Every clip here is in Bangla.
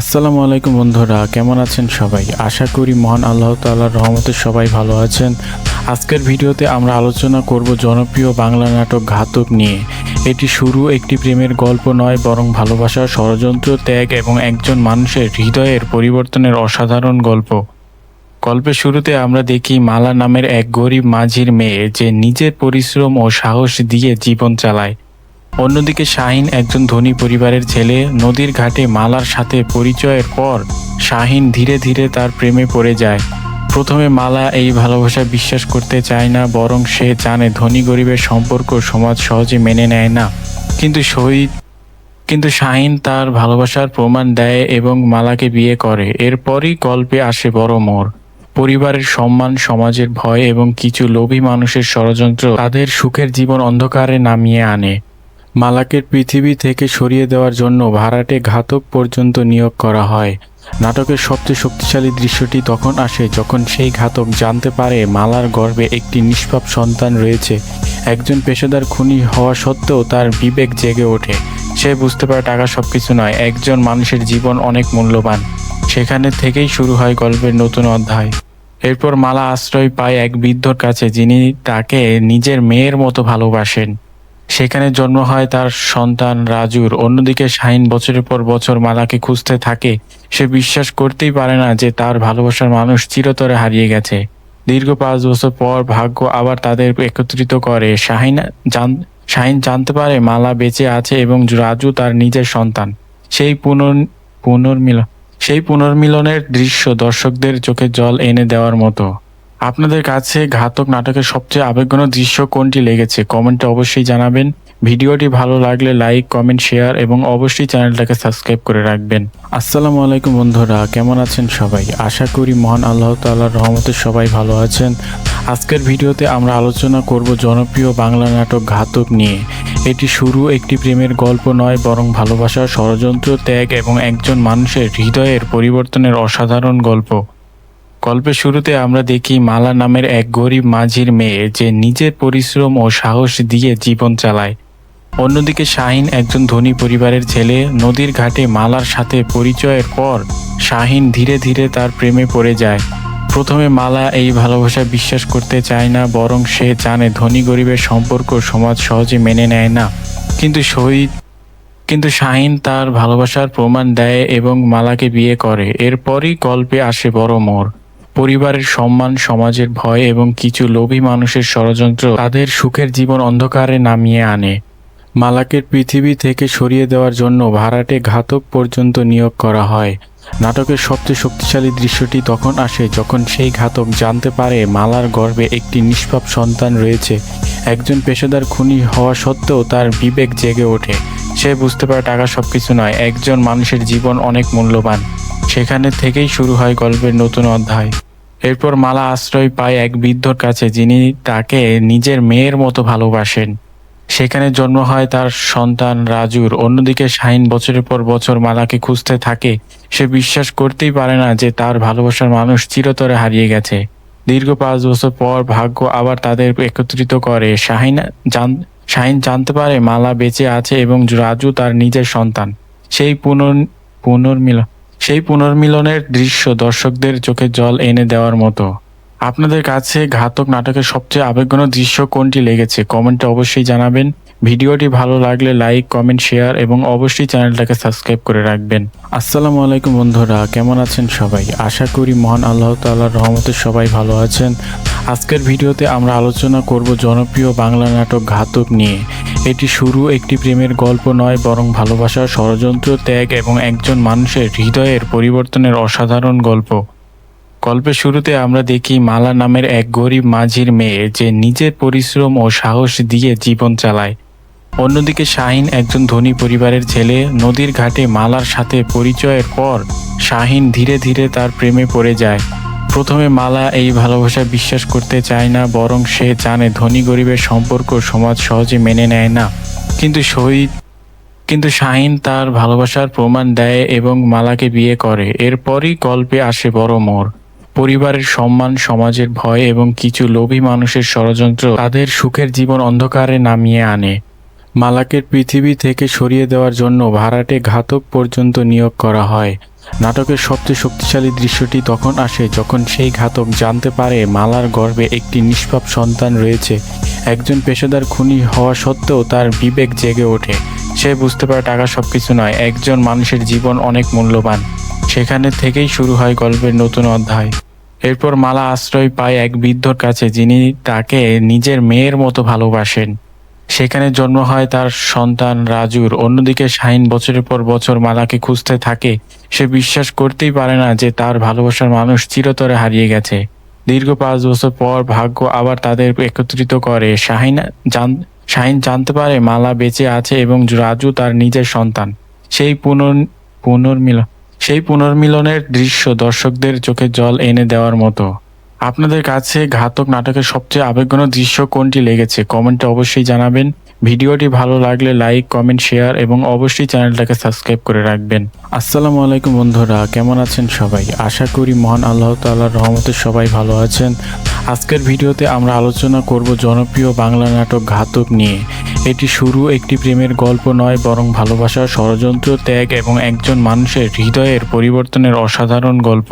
আসসালামু আলাইকুম বন্ধুরা, কেমন আছেন সবাই? আশা করি মহান আল্লাহ তাআলার রহমতে সবাই ভালো আছেন। আজকের ভিডিওতে আমরা আলোচনা করব জনপ্রিয় বাংলা নাটক ঘাতক নিয়ে। এটি শুরু একটি প্রেমের গল্প নয়, বরং ভালোবাসা, ষড়যন্ত্র, ত্যাগ এবং একজন মানুষের হৃদয়ের পরিবর্তনের অসাধারণ গল্প। গল্পের শুরুতে আমরা দেখি মালা নামের এক গরিব মাঝির মেয়ে, যে নিজের পরিশ্রম ও সাহস দিয়ে জীবন চালায়। অন্যদিকে শাহিন একজন ধনী পরিবারের ছেলে। নদীর ঘাটে মালার সাথে পরিচয়ের পর শাহিন ধীরে ধীরে তার প্রেমে পড়ে যায়। প্রথমে মালা এই ভালোবাসা বিশ্বাস করতে চায় না, বরং সে জানে ধনী গরিবের সম্পর্ক সমাজ সহজে মেনে নেয় না। কিন্তু শাহিন তার ভালোবাসার প্রমাণ দেয় এবং মালাকে বিয়ে করে। এরপরই গল্পে আসে বড় মোড়। পরিবারের সম্মান, সমাজের ভয় এবং কিছু লোভী মানুষের ষড়যন্ত্র তাদের সুখের জীবন অন্ধকারে নামিয়ে আনে। মালাকে পৃথিবী থেকে সরিয়ে দেওয়ার জন্য ভাড়াটে ঘাতক পর্যন্ত নিয়োগ করা হয়। নাটকের সবচেয়ে শক্তিশালী দৃশ্যটি তখন আসে যখন সেই ঘাতক জানতে পারে মালার গর্ভে একটি নিষ্পাপ সন্তান রয়েছে। একজন পেশাদার খুনি হওয়া সত্ত্বেও তার বিবেক জেগে ওঠে। সে বুঝতে পারে টাকা সবকিছু নয়, একজন মানুষের জীবন অনেক মূল্যবান। সেখানে থেকেই শুরু হয় গল্পের নতুন অধ্যায়। এরপর মালা আশ্রয় পায় এক বৃদ্ধর কাছে, যিনি তাকে নিজের মেয়ের মতো ভালোবাসেন। সেখানে জন্ম হয় তার সন্তান রাজুর। অন্যদিকে শাহিন বছরের পর বছর মালাকে খুঁজতে থাকে। সে বিশ্বাস করতেই পারে না যে তার ভালোবাসার মানুষ চিরতরে হারিয়ে গেছে। দীর্ঘ 5 বছর পর ভাগ্য আবার তাদের একত্রিত করে। শাহিন জানতে পারে মালা বেঁচে আছে এবং রাজু তার নিজের সন্তান। সেই পুনর্মিলন সেই পুনর্মিলনের দৃশ্য দর্শকদের চোখে জল এনে দেওয়ার মতো। আপনাদের কাছে ঘাতক নাটকের সবচেয়ে আবেগঘন দৃশ্য কোনটি লেগেছে কমেন্টে অবশ্যই জানাবেন। ভিডিওটি ভালো লাগলে লাইক, কমেন্ট, শেয়ার এবং অবশ্যই চ্যানেলটাকে সাবস্ক্রাইব করে রাখবেন। আসসালামু আলাইকুম বন্ধুরা, কেমন আছেন সবাই? আশা করি মহান আল্লাহ তাআলার রহমতে সবাই ভালো আছেন। আজকের ভিডিওতে আমরা আলোচনা করব জনপ্রিয় বাংলা নাটক ঘাতক নিয়ে। এটি শুরু একটি প্রেমের গল্প নয়, বরং ভালোবাসা, ষড়যন্ত্র, ত্যাগ এবং একজন মানুষের হৃদয়ের পরিবর্তনের অসাধারণ গল্প। গল্পের শুরুতে আমরা দেখি মালা নামের এক গরিব মাঝির মেয়ে, যে নিজের পরিশ্রম ও সাহস দিয়ে জীবন চালায়। অন্যদিকে শাহিন একজন ধনী পরিবারের ছেলে। নদীর ঘাটে মালার সাথে পরিচয়ের পর শাহিন ধীরে ধীরে তার প্রেমে পড়ে যায়। প্রথমে মালা এই ভালোবাসা বিশ্বাস করতে চায় না, বরং সে জানে ধনী গরিবের সম্পর্ক সমাজ সহজে মেনে নেয় না। কিন্তু শাহিন তার ভালোবাসার প্রমাণ দেয় এবং মালাকে বিয়ে করে। এরপরই গল্পে আসে বড় মোড়। পরিবারের সম্মান, সমাজের ভয় এবং কিছু লোভী মানুষের ষড়যন্ত্র তাদের সুখের জীবন অন্ধকারে নামিয়ে আনে। মালাকে পৃথিবী থেকে সরিয়ে দেওয়ার জন্য ভাড়াটে ঘাতক পর্যন্ত নিয়োগ করা হয়। নাটকের সবচেয়ে শক্তিশালী দৃশ্যটি তখন আসে যখন সেই ঘাতক জানতে পারে মালার গর্ভে একটি নিষ্পাপ সন্তান রয়েছে। একজন পেশাদার খুনি হওয়া সত্ত্বেও তার বিবেক জেগে ওঠে। সে বুঝতে পারে টাকা সবকিছু নয়, একজন মানুষের জীবন অনেক মূল্যবান। সেখানে থেকেই শুরু হয় গল্পের নতুন অধ্যায়। এরপর মালা আশ্রয় পায় এক বৃদ্ধর কাছে, যিনি তাকে নিজের মেয়ের মতো ভালোবাসেন। সেখানে জন্ম হয় তার সন্তান রাজুর। অন্যদিকে শাহিন বছরের পর বছর মালাকে খুঁজতে থাকে। সে বিশ্বাস করতেই পারে না যে তার ভালোবাসার মানুষ চিরতরে হারিয়ে গেছে। দীর্ঘ 5 বছর পর ভাগ্য আবার তাদের একত্রিত করে। শাহিন জানতে পারে মালা বেঁচে আছে এবং রাজু তার নিজের সন্তান। সেই পুনর্মিলন সেই পুনর্মিলনের দৃশ্য দর্শকদের চোখে জল এনে দেওয়ার মতো। আপনাদের কাছে ঘাতক নাটকের সবচেয়ে আবেগঘন দৃশ্য কোনটি লেগেছে কমেন্টে অবশ্যই জানাবেন। ভিডিওটি ভালো লাগলে লাইক, কমেন্ট, শেয়ার এবং অবশ্যই চ্যানেলটাকে সাবস্ক্রাইব করে রাখবেন। আসসালামু আলাইকুম বন্ধুরা, কেমন আছেন সবাই? আশা করি মহান আল্লাহ তাআলার রহমতে সবাই ভালো আছেন। আজকের ভিডিওতে আমরা আলোচনা করব জনপ্রিয় বাংলা নাটক ঘাতক নিয়ে। এটি শুরু একটি প্রেমের গল্প নয়, বরং ভালোবাসা, ষড়যন্ত্র, ত্যাগ এবং একজন মানুষের হৃদয়ের পরিবর্তনের অসাধারণ গল্প। গল্পের শুরুতে আমরা দেখি মালা নামের এক গরিব মাঝির মেয়ে, যে নিজের পরিশ্রম ও সাহস দিয়ে জীবন চালায়। অন্যদিকে শাহিন একজন ধনী পরিবারের ছেলে। নদীর ঘাটে মালার সাথে পরিচয়ের পর শাহিন ধীরে ধীরে তার প্রেমে পড়ে যায়। প্রথমে মালা এই ভালোবাসা বিশ্বাস করতে চায় না, বরং সে জানে ধনী গরিবের সম্পর্ক সমাজ সহজে মেনে নেয় না। কিন্তু শাহিন তার ভালোবাসার প্রমাণ দেয় এবং মালাকে বিয়ে করে। এরপরই গল্পে আসে বড় মোড়। পরিবারের সম্মান, সমাজের ভয় এবং কিছু লোভী মানুষের ষড়যন্ত্র তাদের সুখের জীবন অন্ধকারে নামিয়ে আনে। মালাকে পৃথিবী থেকে সরিয়ে দেওয়ার জন্য ভাড়াটে ঘাতক পর্যন্ত নিয়োগ করা হয়। নাটকের সবচেয়ে শক্তিশালী দৃশ্যটি তখন আসে যখন সেই ঘাতক জানতে পারে মালার গর্ভে একটি নিষ্পাপ সন্তান রয়েছে। একজন পেশাদার খুনি হওয়া সত্ত্বেও তার বিবেক জেগে ওঠে। সে বুঝতে পারে টাকা সবকিছু নয়, একজন মানুষের জীবন অনেক মূল্যবান। সেখানে থেকেই শুরু হয় গল্পের নতুন অধ্যায়। এরপর মালা আশ্রয় পায় এক বৃদ্ধর কাছে, যিনি তাকে নিজের মেয়ের মতো ভালোবাসেন। সেখানে জন্ম হয় তার সন্তান রাজুর। অন্যদিকে শাহিন বছরের পর বছর মালাকে খুঁজতে থাকে। সে বিশ্বাস করতেই পারে না যে তার ভালোবাসার মানুষ চিরতরে হারিয়ে গেছে। দীর্ঘ 5 বছর পর ভাগ্য আবার তাদের একত্রিত করে। শাহিন জানতে পারে মালা বেঁচে আছে এবং রাজু তার নিজের সন্তান। সেই পুনর্মিলন সেই পুনর্মিলনের দৃশ্য দর্শকদের চোখে জল এনে দেওয়ার মতো। আপনাদের কাছে ঘাতক নাটকের সবচেয়ে আবেগঘন দৃশ্য কোনটি লেগেছে কমেন্টে অবশ্যই জানাবেন। ভিডিওটি ভালো লাগলে লাইক, কমেন্ট, শেয়ার এবং অবশ্যই চ্যানেলটাকে সাবস্ক্রাইব করে রাখবেন। আসসালামু আলাইকুম বন্ধুরা, কেমন আছেন সবাই? আশা করি মহান আল্লাহ তাআলার রহমতে সবাই ভালো আছেন। আজকের ভিডিওতে আমরা আলোচনা করব জনপ্রিয় বাংলা নাটক ঘাতক নিয়ে। এটি শুরু একটি প্রেমের গল্প নয়, বরং ভালোবাসা, ষড়যন্ত্র, ত্যাগ এবং একজন মানুষের হৃদয়ের পরিবর্তনের অসাধারণ গল্প।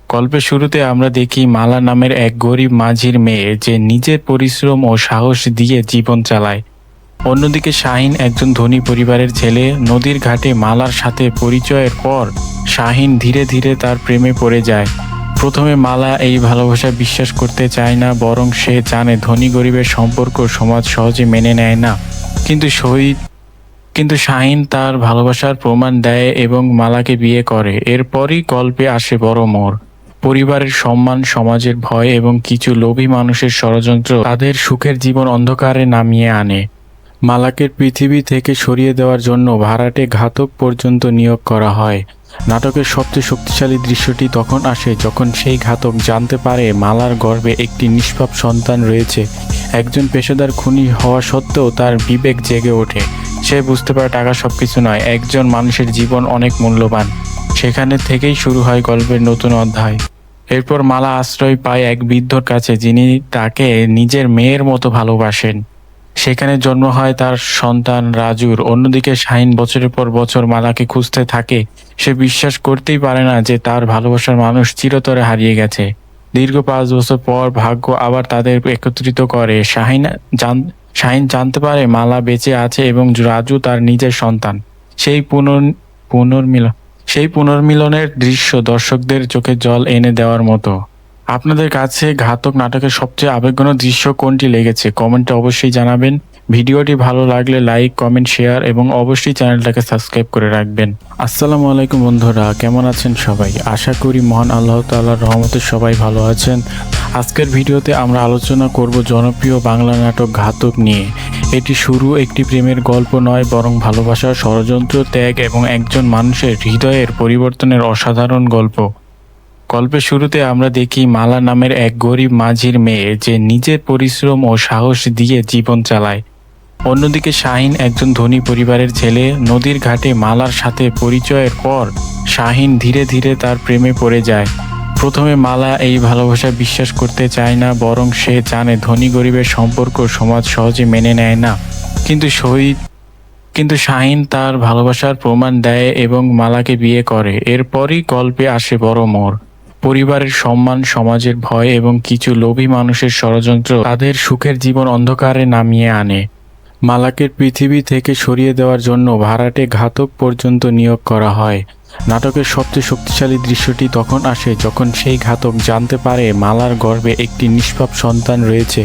গল্পের শুরুতে আমরা দেখি মালা নামের এক গরিব মাঝির মেয়ে, যে নিজের পরিশ্রম ও সাহস দিয়ে জীবন চালায়। অন্যদিকে শাহিন একজন ধনী পরিবারের ছেলে। নদীর ঘাটে মালার সাথে পরিচয়ের পর শাহিন ধীরে ধীরে তার প্রেমে পড়ে যায়। প্রথমে মালা এই ভালোবাসা বিশ্বাস করতে চায় না, বরং সে জানে ধনী গরিবের সম্পর্ক সমাজ সহজে মেনে নেয় না। কিন্তু শাহিন তার ভালোবাসার প্রমাণ দেয় এবং মালাকে বিয়ে করে। এরপরই গল্পে আসে বড় মোড়। পরিবারের সম্মান, সমাজের ভয় এবং কিছু লোভী মানুষের ষড়যন্ত্র তাদের সুখের জীবন অন্ধকারে নামিয়ে আনে। মালাকে পৃথিবী থেকে সরিয়ে দেওয়ার জন্য ভাড়াটে ঘাতক পর্যন্ত নিয়োগ করা হয়। নাটকের সবচেয়ে শক্তিশালী দৃশ্যটি তখন আসে যখন সেই ঘাতক জানতে পারে মালার গর্ভে একটি নিষ্পাপ সন্তান রয়েছে। একজন পেশাদার খুনি হওয়া সত্ত্বেও তার বিবেক জেগে ওঠে। সে বুঝতে পারে টাকা সবকিছু নয়, একজন মানুষের জীবন অনেক মূল্যবান। সেখানে থেকেই শুরু হয় গল্পের নতুন অধ্যায়। এরপর মালা আশ্রয় পায় এক বৃদ্ধর কাছে, যিনি তাকে নিজের মেয়ের মতো ভালোবাসেন। সেখানে জন্ম হয় তার সন্তান রাজুর। অন্যদিকে শাহিন বছরের পর বছর মালাকে খুঁজতে থাকে। সে বিশ্বাস করতেই পারে না যে তার ভালোবাসার মানুষ চিরতরে হারিয়ে গেছে। দীর্ঘ 5 বছর পর ভাগ্য আবার তাদের একত্রিত করে। শাহিন জানতে পারে মালা বেঁচে আছে এবং রাজু তার নিজের সন্তান। সেই পুনর্মিলনের দৃশ্য দর্শকদের চোখে জল এনে দেওয়ার মতো। আপনাদের কাছে ঘাতক নাটকের সবচেয়ে আবেগঘন দৃশ্য কোনটি লেগেছে কমেন্টে অবশ্যই জানাবেন। ভিডিওটি ভালো লাগলে লাইক, কমেন্ট, শেয়ার এবং অবশ্যই চ্যানেলটাকে সাবস্ক্রাইব করে রাখবেন। আসসালামু আলাইকুম বন্ধুরা, কেমন আছেন সবাই? আশা করি মহান আল্লাহ তাআলার রহমতে সবাই ভালো আছেন। আজকের ভিডিওতে আমরা আলোচনা করব জনপ্রিয় বাংলা নাটক ঘাতক নিয়ে। এটি শুরু একটি প্রেমের গল্প নয়, বরং ভালোবাসা, ষড়যন্ত্র, ত্যাগ এবং একজন মানুষের হৃদয়ের পরিবর্তনের অসাধারণ গল্প। গল্পের শুরুতে আমরা দেখি মালা নামের এক গরিব মাঝির মেয়ে, যে নিজের পরিশ্রম ও সাহস দিয়ে জীবন চালায়। অন্যদিকে শাহিন একজন ধনী পরিবারের ছেলে। নদীর ঘাটে মালার সাথে পরিচয়ের পর শাহিন ধীরে ধীরে তার প্রেমে পড়ে যায়। প্রথমে মালা এই ভালোবাসা বিশ্বাস করতে চায় না, বরং সে জানে ধনী গরিবের সম্পর্ক সমাজ সহজে মেনে নেয় না। কিন্তু শাহিন তার ভালোবাসার প্রমাণ দেয় এবং মালাকে বিয়ে করে। এরপরই গল্পে আসে বড় মোড়। পরিবারের সম্মান, সমাজের ভয় এবং কিছু লোভী মানুষের ষড়যন্ত্র তাদের সুখের জীবন অন্ধকারে নামিয়ে আনে। মালাকে পৃথিবী থেকে সরিয়ে দেওয়ার জন্য ভাড়াটে ঘাতক পর্যন্ত নিয়োগ করা হয়। নাটকের সবচেয়ে শক্তিশালী দৃশ্যটি তখন আসে যখন সেই ঘাতক জানতে পারে মালার গর্ভে একটি নিষ্পাপ সন্তান রয়েছে।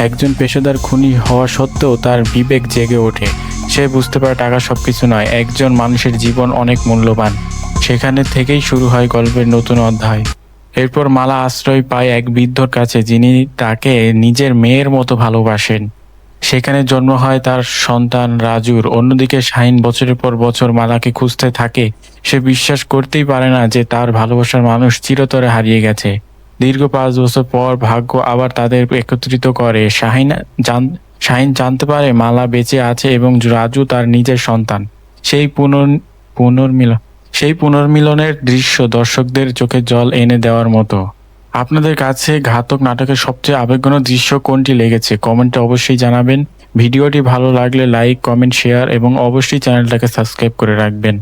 একজন পেশাদার খুনি হওয়া সত্ত্বেও তার বিবেক জেগে ওঠে। সে বুঝতে পারে টাকা সবকিছু নয়, একজন মানুষের জীবন অনেক মূল্যবান। সেখানে থেকেই শুরু হয় গল্পের নতুন অধ্যায়। এরপর মালা আশ্রয় পায় এক বৃদ্ধর কাছে, যিনি তাকে নিজের মেয়ের মতো ভালোবাসেন। সেখানে জন্ম হয় তার সন্তান রাজুর। অন্যদিকে শাহিন বছরের পর বছর মালাকে খুঁজতে থাকে। সে বিশ্বাস করতেই পারে না যে তার ভালোবাসার মানুষ চিরতরে হারিয়ে গেছে। দীর্ঘ 5 বছর পর ভাগ্য আবার তাদের একত্রিত করে। শাহিন জানতে পারে মালা বেঁচে আছে এবং রাজু তার নিজের সন্তান। সেই পুনর্মিলনের দৃশ্য দর্শকদের চোখে জল এনে দেওয়ার মতো। আপনাদের কাছে ঘাতক নাটকের সবচেয়ে আবেগঘন দৃশ্য কোনটি লেগেছে কমেন্টে অবশ্যই জানাবেন। ভিডিওটি ভালো লাগলে লাইক, কমেন্ট, শেয়ার এবং অবশ্যই চ্যানেলটাকে সাবস্ক্রাইব করে রাখবেন।